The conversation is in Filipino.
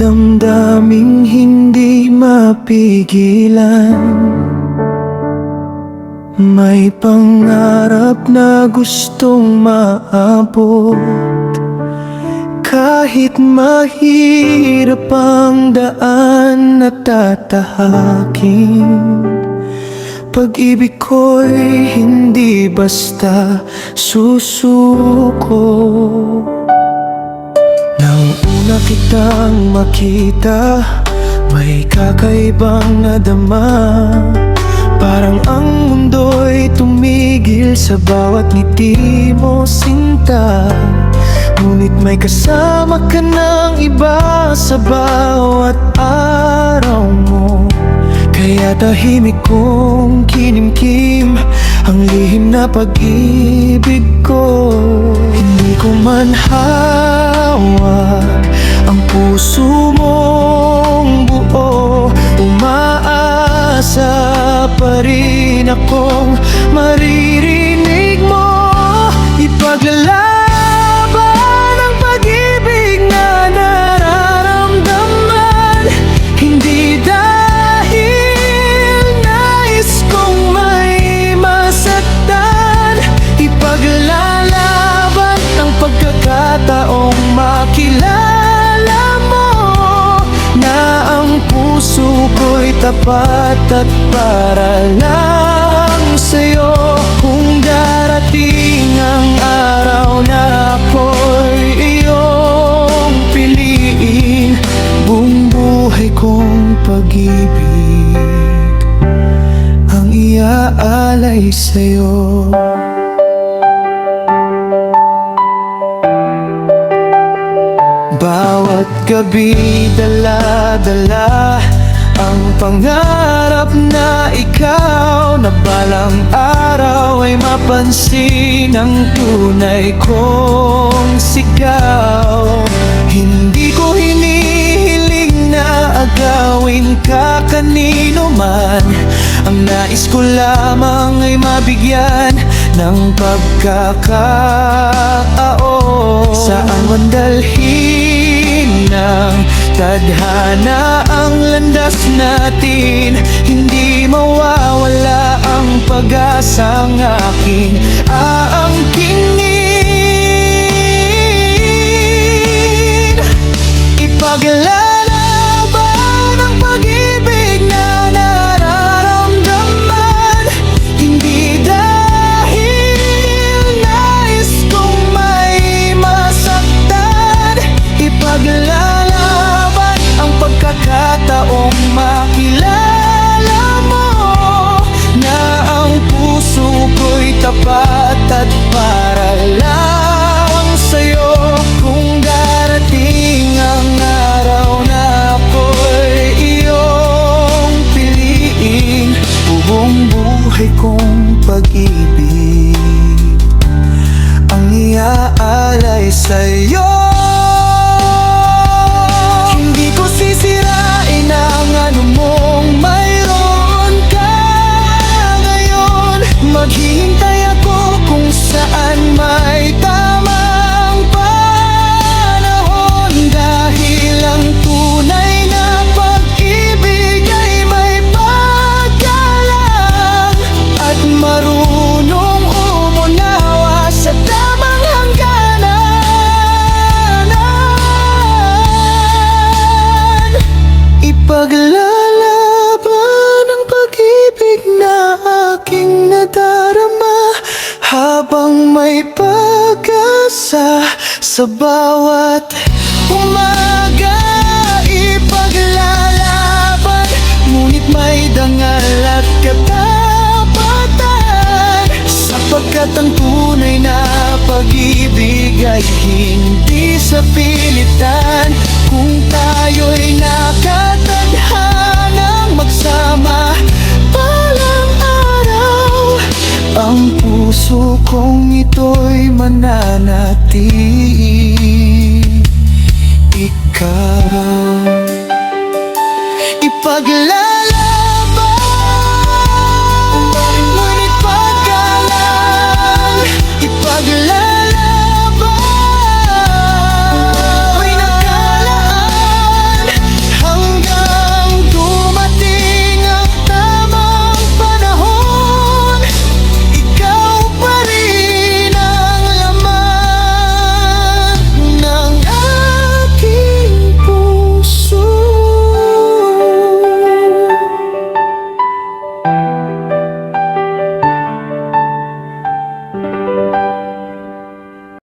damdaming hindi mapigilan. May pangarap na gustong maabot, kahit mahirap ang daan na tatahakin. Pag-ibig ko'y hindi basta susuko. Nang una kitang makita, may kakaibang nadama. Parang ang mundo'y tumigil sa bawat ngiti mo, sinta. Ngunit may kasama ka ng iba sa bawat araw mo. Kaya tahimik kong kinimkim ang lihim na pag-ibig ko. Hindi ko man hawak ang puso mong buo, umaasa pa rin akong maririnig mo. Ipaglalaban ang pag-ibig na nararamdaman, hindi dahil nais kong may masaktan. Ipaglalaban ang pagkakataong makilala mo na ang puso ko'y tapat at para lang sa'yo. Kung darating ang araw na ako'y iyong piliin, buong buhay kong pag-ibig ang iaalay sa'yo. Bawat gabi dala-dala ang pangarap na ikaw, na balang araw ay mapansin ang tunay kong sigaw. Hindi ko hinihiling na agawin ka kanino man, ang nais ko lamang ay mabigyan ng pagkakataon. Saan man dalhin ng tadhana ang landas natin, hindi mawawala ang pag-asang aking aangkingin. Ipaglalaban ang pag-ibig na nararamdaman, hindi dahil nais kong may masaktan. Ipaglalaban ang pagkakataong makilala mo na ang puso ko'y tapat at para lang sa'yo. Kung darating ang araw na ako'y iyong piliin, buong buhay kong pag-ibig ang iaalay sa'yo. Hindi ko sisirain ang anumong mayroon ka ngayon. Maghihintay ako kung saan may tamang panahon, dahil ang tunay na pag-ibig ay may paggalang at marunong umunawa sa tamang hangganan. Ipaglalaban ang pag-ibig na aking nadarama, habang may pag-asa sa bawat umaga. Ipaglalaban, ngunit may dangal at katapatan, sapagkat ang tunay na pag-ibig ay hindi sa pilitan. Kung tayo'y nakatadhanang magsama balang araw, ang puso kong ito'y mananatili. Ikaw, ipaglaban